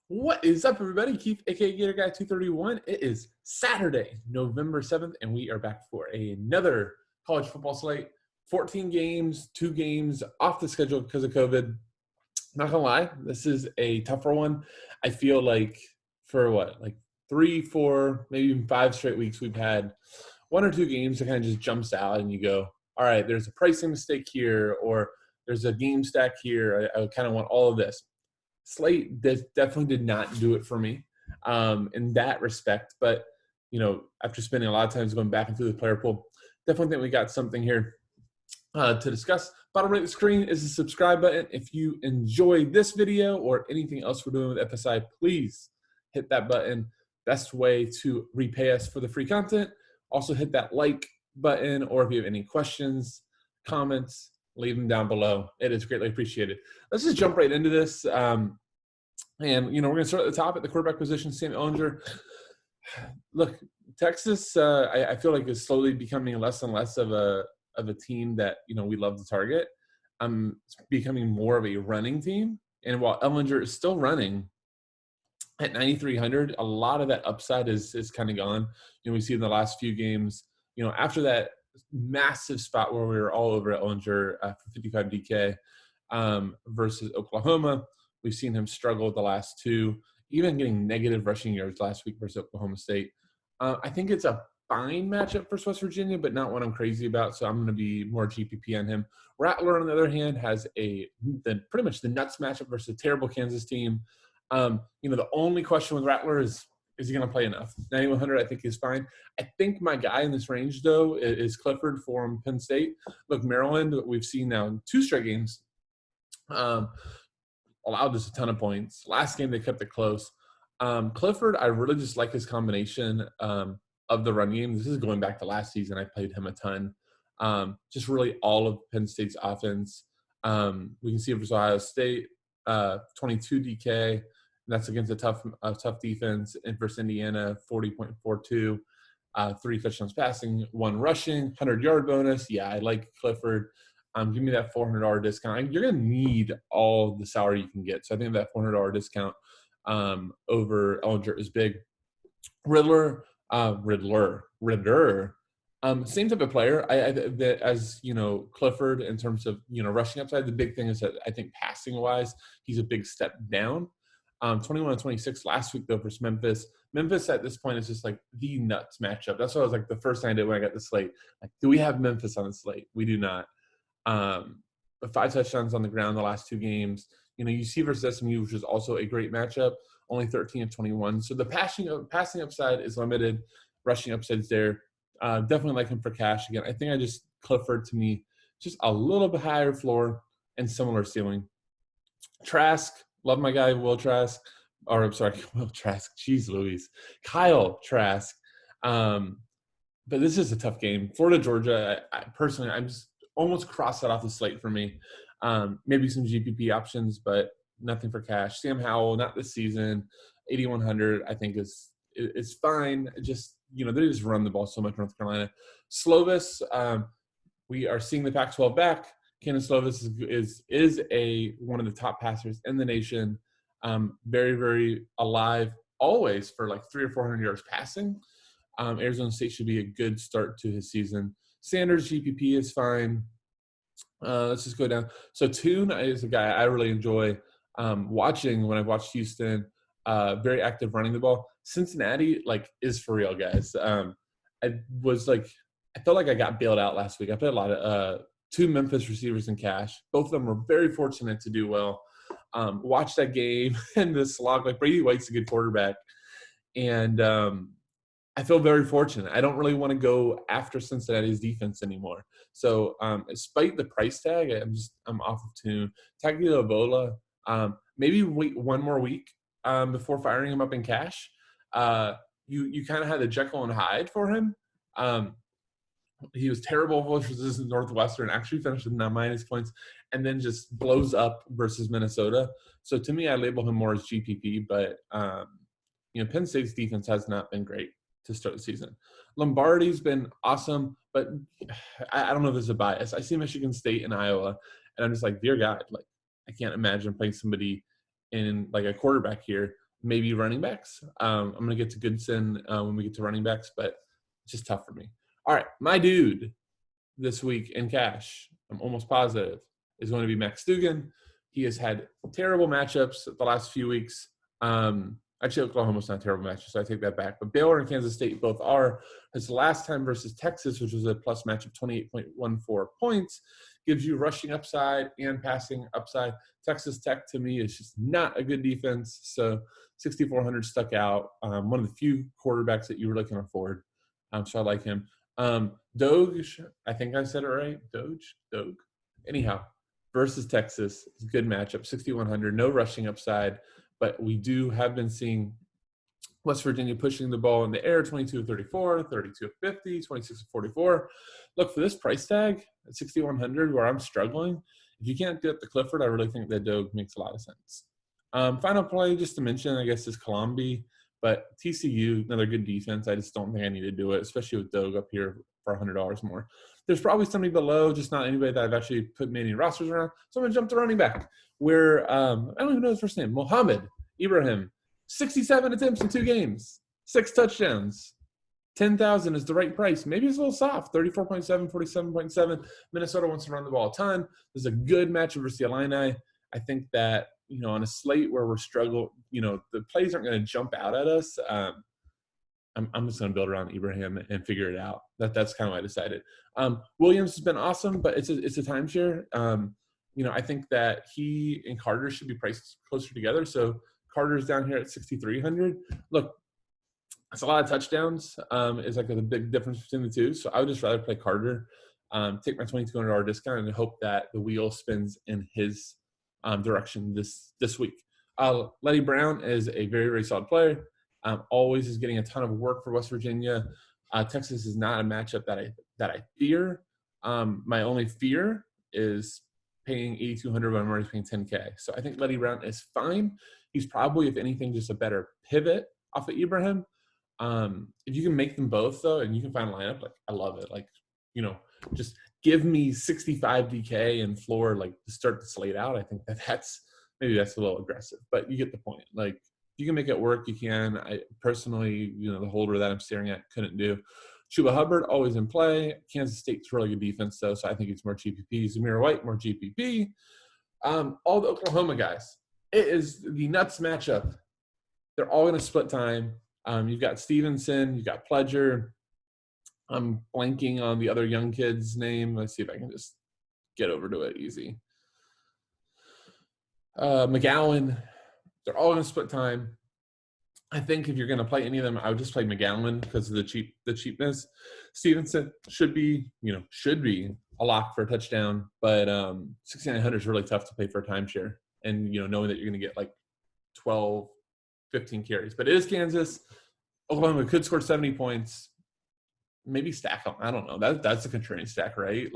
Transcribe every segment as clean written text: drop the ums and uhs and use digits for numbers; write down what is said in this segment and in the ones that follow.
What is up, everybody? Keith, aka Gator Guy 231. It is Saturday, November 7th, and we are back for another college football slate. 14 games, 2 games off the schedule because of COVID. Not gonna lie, this is a tougher one. I feel like for like 3, 4, maybe even 5 straight weeks, we've had 1 or 2 games that kind of just jumps out, and you go, all right, there's a pricing mistake here, or there's a game stack here. I kind of want all of this. Slate definitely did not do it for me in that respect. But, after spending a lot of time going back into the player pool, definitely think we got something here to discuss. Bottom right of the screen is the subscribe button. If you enjoy this video or anything else we're doing with FSI, please hit that button. Best way to repay us for the free content. Also hit that like button, or if you have any questions, comments, leave them down below. It is greatly appreciated. Let's just jump right into this. And, we're going to start at the top at the quarterback position, Sam Ehlinger. Look, Texas, I feel like is slowly becoming less and less of a team that, we love to target. It's becoming more of a running team. And while Ehlinger is still running at 9,300, a lot of that upside is kind of gone. We see in the last few games, after that massive spot where we were all over Ehlinger for 55 DK versus Oklahoma. We've seen him struggle the last 2, even getting negative rushing yards last week versus Oklahoma State. I think it's a fine matchup for West Virginia, but not one I'm crazy about, so I'm going to be more GPP on him. Rattler, on the other hand, has pretty much the nuts matchup versus a terrible Kansas team. The only question with Rattler is he going to play enough? 9,100, I think, is fine. I think my guy in this range, though, is Clifford from Penn State. Look, Maryland, we've seen now in 2 straight games, allowed us a ton of points. Last game, they kept it close. Clifford, I really just like his combination of the run game. This is going back to last season. I played him a ton. Just really all of Penn State's offense. We can see it versus Ohio State, 22 DK. That's against a tough defense. And versus Indiana, 40.42, 3 touchdowns passing, 1 rushing, 100-yard bonus. Yeah, I like Clifford. Give me that $400 discount. You're going to need all the salary you can get. So I think that $400 discount over Ehlinger is big. Riddler, same type of player as Clifford in terms of rushing upside. The big thing is that I think passing wise, he's a big step down. 21-26 last week though versus Memphis. Memphis at this point is just like the nuts matchup. That's what I was like the first thing I did when I got the slate. Like, do we have Memphis on the slate? We do not. But 5 touchdowns on the ground the last 2 games. You see versus SMU, which is also a great matchup. Only 13 of 21. So the passing upside is limited. Rushing upside is there. Definitely like him for cash. Again, I think Clifford to me, just a little bit higher floor and similar ceiling. Trask, love my guy Will Trask. Or I'm sorry, Will Trask. Jeez Louise. Kyle Trask. But this is a tough game. Florida, Georgia, I personally, I'm just almost cross that off the slate for me. Maybe some GPP options, but nothing for cash. Sam Howell, not this season. 8,100, I think is fine. Just they just run the ball so much. North Carolina. Slovis, we are seeing the Pac-12 back. Kenan Slovis is one of the top passers in the nation. Very, very alive always for like 300 or 400 yards passing. Arizona State should be a good start to his season. Sanders GPP is fine. Let's just go down. So Toon is a guy I really enjoy watching when I've watched Houston. Very active running the ball. Cincinnati is for real, guys. I felt like I got bailed out last week. I played a lot of 2 Memphis receivers in cash. Both of them were very fortunate to do well. Watch that game and the slog. Brady White's a good quarterback, and I feel very fortunate. I don't really want to go after Cincinnati's defense anymore. So, despite the price tag, I'm off of tune. Tagovailoa, maybe wait 1 more week before firing him up in cash. You kind of had the Jekyll and Hyde for him. He was terrible versus Northwestern, actually finished with -, points, and then just blows up versus Minnesota. So to me, I label him more as GPP, but Penn State's defense has not been great to start the season. Lombardi's been awesome, but I don't know if there's a bias. I see Michigan State and Iowa, and I'm just like, dear God, I can't imagine playing somebody in a quarterback here. maybe running backs. I'm going to get to Goodson when we get to running backs, but it's just tough for me. All right, my dude this week in cash, I'm almost positive, is going to be Max Duggan. He has had terrible matchups the last few weeks. Actually, Oklahoma's not a terrible matchup, so I take that back. But Baylor and Kansas State both are. His last time versus Texas, which was a plus match of 28.14 points, gives you rushing upside and passing upside. Texas Tech, to me, is just not a good defense. So 6,400 stuck out. One of the few quarterbacks that you really can afford. So I like him. Doge, I think I said it right. Doge. Anyhow, versus Texas, it's a good matchup. 6,100, no rushing upside, but we have been seeing West Virginia pushing the ball in the air, 22-34, 32-50, 26-44. Look, for this price tag at 6,100, where I'm struggling, if you can't get the Clifford, I really think that Doge makes a lot of sense. Final play, just to mention, I guess, is Colombi. But TCU, another good defense. I just don't think I need to do it, especially with Doge up here for $100 more. There's probably somebody below, just not anybody that I've actually put many rosters around. So I'm going to jump to running back, where I don't even know his first name. Mohammed Ibrahim, 67 attempts in 2 games, 6 touchdowns. 10,000 is the right price. Maybe it's a little soft, 34.7, 47.7. Minnesota wants to run the ball a ton. There's a good matchup versus the Illini. I think that, on a slate where we're struggling, the plays aren't going to jump out at us. I'm just going to build around Ibrahim and figure it out. That's kind of what I decided. Williams has been awesome, but it's a timeshare. I think that he and Carter should be priced closer together. So Carter's down here at 6,300. Look, it's a lot of touchdowns. Is like the big difference between the two. So I would just rather play Carter, take my $2,200 discount, and hope that the wheel spins in his direction this week. Letty Brown is a very, very solid player. Always is getting a ton of work for West Virginia. Texas is not a matchup that I fear. My only fear is paying $8,200 when I'm already paying $10K. So I think Letty Brown is fine. He's probably, if anything, just a better pivot off of Ibrahim. If you can make them both, though, and you can find a lineup, I love it. Just give me 65 DK and floor, to start the slate out. I think that's a little aggressive, but you get the point. You can make it work. You can. I personally, the holder that I'm staring at couldn't do. Chuba Hubbard, always in play. Kansas State's really good defense, though, so I think it's more GPP. Zamir White, more GPP. All the Oklahoma guys, it is the nuts matchup. They're all going to split time. You've got Stevenson, you've got Pledger. I'm blanking on the other young kid's name. Let's see if I can just get over to it easy. McGowan. They're all going to split time. I think if you're going to play any of them, I would just play McGowan because of the cheapness. Stevenson should be a lock for a touchdown, but 6,900 is really tough to pay for a timeshare. And knowing that you're going to get 12, 15 carries, but it is Kansas. Oklahoma could score 70 points. Maybe stack them. I don't know. That's a contrarian stack, right?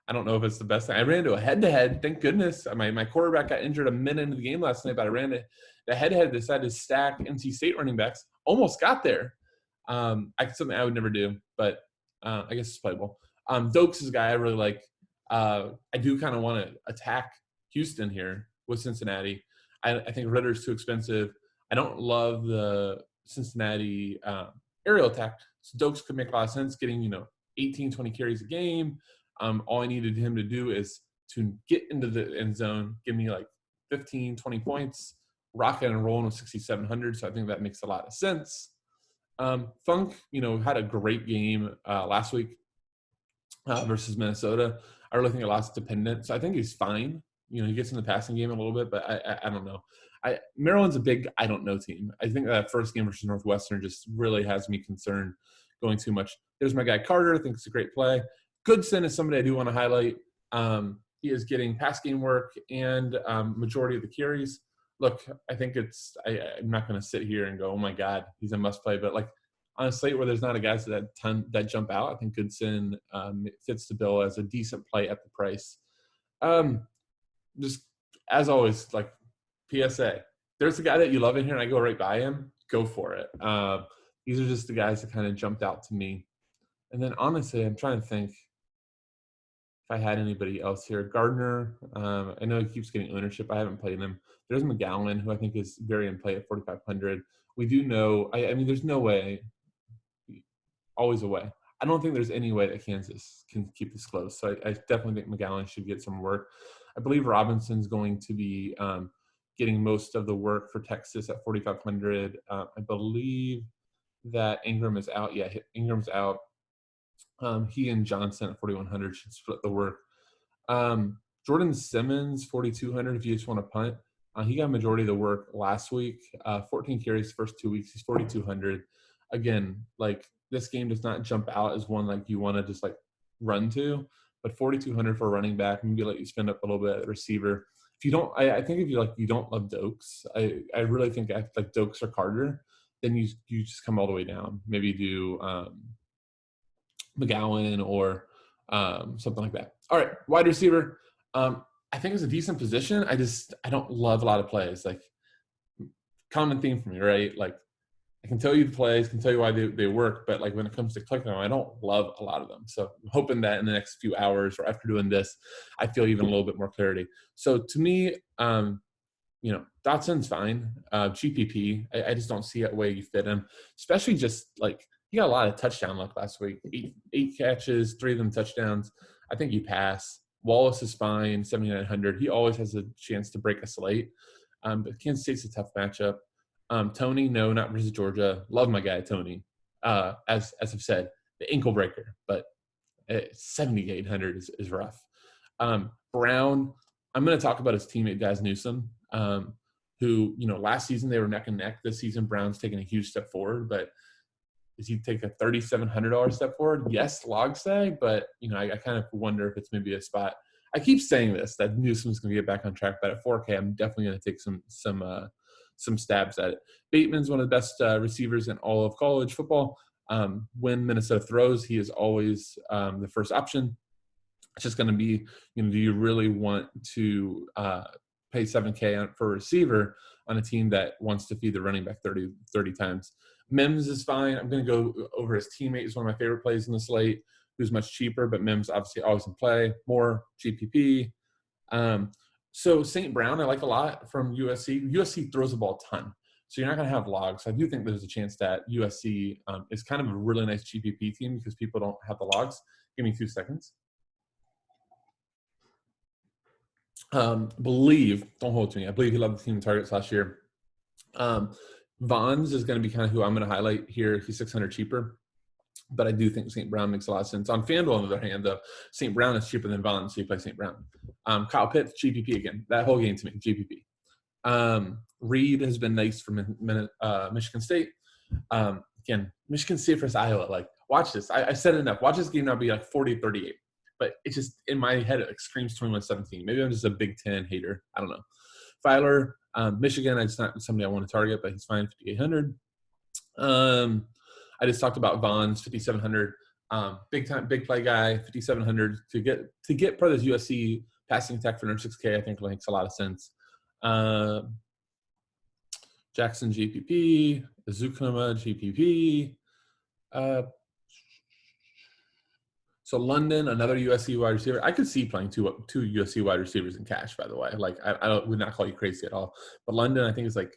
I don't know if it's the best thing. I ran into a head-to-head. Thank goodness. My quarterback got injured a minute into the game last night, but I ran it. The head-to-head decided to stack NC State running backs. Almost got there. Something I would never do, but I guess it's playable. Dokes is a guy I really like. I do kind of want to attack Houston here with Cincinnati. I think Ritter's too expensive. I don't love the Cincinnati aerial attack. So Dokes could make a lot of sense, getting 18, 20 carries a game. All I needed him to do is to get into the end zone, give me 15, 20 points, rocket and rolling with 6,700. So I think that makes a lot of sense. Funk, had a great game last week versus Minnesota. I really think a lot's dependent. So I think he's fine. He gets in the passing game a little bit, but I don't know. Maryland's a big I don't know team. I think that first game versus Northwestern just really has me concerned going too much. There's my guy Carter. I think it's a great play. Goodson is somebody I do want to highlight. He is getting pass game work and majority of the carries. Look, I think I'm not going to sit here and go, oh my God, he's a must play. But on a slate where there's not a guys that jump out, I think Goodson fits the bill as a decent play at the price. Just as always, PSA. There's a guy that you love in here and I go right by him, go for it. These are just the guys that kind of jumped out to me. And then honestly, I'm trying to think. if I had anybody else here. Gardner, I know he keeps getting ownership. I haven't played him. There's McGowan, who I think is very in play at 4,500. We do know, I mean, there's no way, always a way. I don't think there's any way that Kansas can keep this close. So I definitely think McGowan should get some work. I believe Robinson's going to be getting most of the work for Texas at 4,500. I believe that Ingram is out. Yeah, Ingram's out. He and Johnson at 4,100 should split the work. Jordan Simmons, 4,200 if you just want to punt. He got a majority of the work last week. 14 carries first 2 weeks. He's 4,200. Again, like, this game does not jump out as one like you want to just like run to, but 4,200 for a running back, maybe let you spend up a little bit at the receiver. If you don't, I think if you don't love Dokes, I really think like Dokes or Carter, then you just come all the way down. Maybe do McGowan or something like that. All right, wide receiver. I think it's a decent position. I don't love a lot of plays. Like, common theme for me, right? Like, I can tell you the plays, can tell you why they work, but like when it comes to clicking them, I don't love a lot of them. So I'm hoping that in the next few hours or after doing this, I feel even a little bit more clarity. So to me, Dotson's fine. GPP, I just don't see a way you fit him, especially just like he got a lot of touchdown luck last week. Eight catches, 3 of them touchdowns. I think you pass. Wallace is fine, 7,900. He always has a chance to break a slate. But Kansas State's a tough matchup. Tony, no, not versus Georgia. Love my guy, Tony. As I've said, the ankle breaker, but 7,800 is rough. Brown, I'm going to talk about his teammate, Daz Newsome, who, last season they were neck and neck. This season, Brown's taking a huge step forward, but does he take a $3,700 step forward? Yes, log say, but, I kind of wonder if it's maybe a spot. I keep saying this, that Newsome's going to get back on track, but at 4K, I'm definitely going to take some stabs at it. Bateman's one of the best receivers in all of college football. When Minnesota throws, he is always the first option. It's just going to be, do you really want to pay $7K for a receiver on a team that wants to feed the running back 30 times? Mims is fine. I'm going to go over his teammate. He's one of my favorite plays in the slate, who's much cheaper, but Mims obviously always in play. More GPP. So St. Brown, I like a lot from USC. USC throws the ball a ton, so you're not going to have logs. I do think there's a chance that USC is kind of a really nice GPP team because people don't have the logs. Give me 2 seconds. Don't hold to me. I believe he led the team in targets last year. Vons is going to be kind of who I'm going to highlight here. He's 600 cheaper, but I do think St. Brown makes a lot of sense. On FanDuel, on the other hand, though, St. Brown is cheaper than Vons, so you play St. Brown. Kyle Pitts, GPP again. That whole game to me, GPP. Reed has been nice for Michigan State. Again, Michigan State versus Iowa. Like, watch this. I said enough. Watch this game now be like 40-38. But it's just, in my head, it screams 21-17. Maybe I'm just a Big Ten hater. I don't know. Filer, Michigan, it's not somebody I want to target, but he's fine, 5,800. I just talked about Vons, 5,700. Big play guy, 5,700 to get part of this USC passing attack for under 6K. I think makes a lot of sense. Jackson GPP, Azukama GPP. So London, another USC wide receiver. I could see playing two USC wide receivers in cash, by the way. Like, I would not call you crazy at all. But London, I think, is like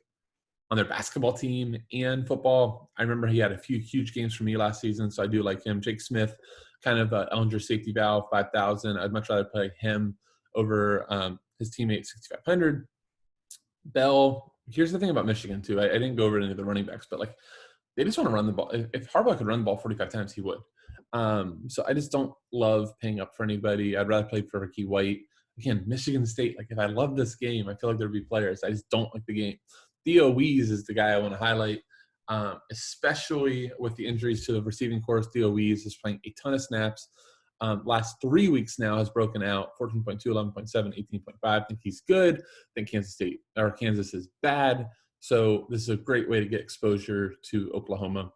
on their basketball team and football. I remember he had a few huge games for me last season, so I do like him. Jake Smith, kind of Ellinger safety valve, 5,000. I'd much rather play him over his teammate, 6,500. Bell, here's the thing about Michigan, too. I didn't go over any of the running backs, but, like, they just want to run the ball. If Harbaugh could run the ball 45 times, he would. So I just don't love paying up for anybody. I'd rather play for Ricky White. Again, Michigan State, like, if I love this game, I feel like there'd be players. I just don't like the game. Theo Wees is the guy I want to highlight, especially with the injuries to the receiving corps. Theo Wees is playing a ton of snaps. Last 3 weeks now has broken out 14.2, 11.7, 18.5. I think he's good. I think Kansas is bad. So this is a great way to get exposure to Oklahoma.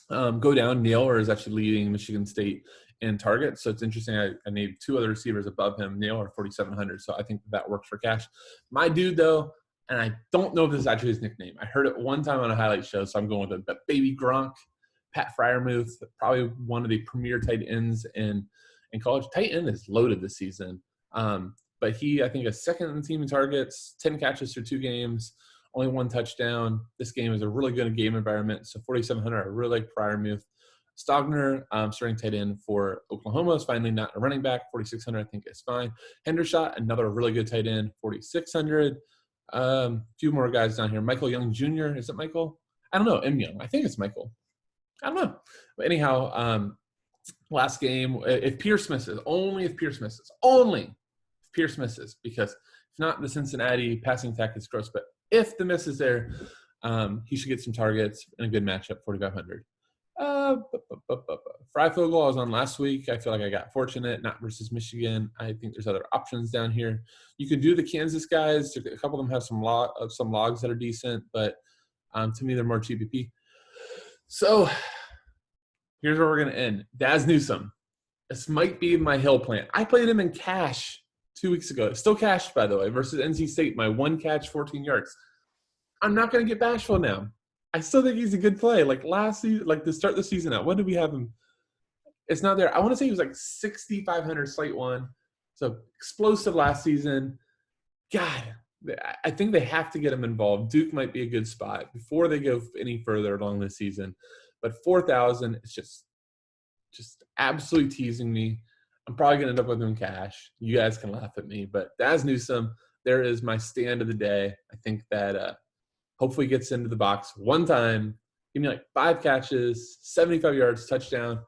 Go down, Naylor is actually leading Michigan State in targets. So it's interesting. I named 2 other receivers above him. Naylor 4,700. So I think that works for cash. My dude, though, and I don't know if this is actually his nickname. I heard it one time on a highlight show, so I'm going with it. But Baby Gronk, Pat Fryermuth, probably one of the premier tight ends in in college. Tight end is loaded this season. But he, I think, is second in the team in targets, 10 catches for 2 games, only 1 touchdown. This game is a really good game environment. So 4,700, I really like Freiermuth. Stogner, starting tight end for Oklahoma, is finally not a running back. 4,600, I think, is fine. Hendershot, another really good tight end, 4,600. Few more guys down here. Michael Young Jr., is it Michael? I don't know. M. Young. I think it's Michael. I don't know. But anyhow, last game, if Pierce misses, only if Pierce misses, because if not, the Cincinnati passing attack is gross. But if the miss is there, he should get some targets in a good matchup, 4,500. Freifogel I was on last week. I feel like I got fortunate, not versus Michigan. I think there's other options down here. You can do the Kansas guys. A couple of them have some logs that are decent, but to me, they're more GPP. So here's where we're going to end. Daz Newsome. This might be my hill plant. I played him in cash 2 weeks ago. Still cashed, by the way, versus NC State. My 1 catch, 14 yards. I'm not going to get bashful now. I still think he's a good play. Like last season, like to start the season out. When did we have him? It's not there. I want to say he was like 6,500 slate 1. So explosive last season. God, I think they have to get him involved. Duke might be a good spot before they go any further along this season. But 4,000 is just absolutely teasing me. I'm probably going to end up with him cash. You guys can laugh at me. But Daz Newsome, there is my stand of the day. I think that hopefully gets into the box one time. Give me like 5 catches, 75 yards, touchdown,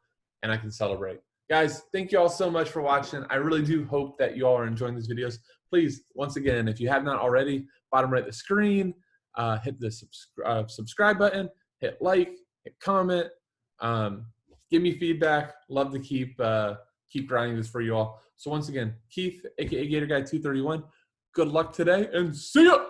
and I can celebrate. Guys, thank you all so much for watching. I really do hope that you all are enjoying these videos. Please, once again, if you have not already, bottom right of the screen, hit the subscribe button, hit like, hit comment, give me feedback. Love to keep grinding this for you all. So once again, Keith, aka Gator Guy 231, good luck today and see ya!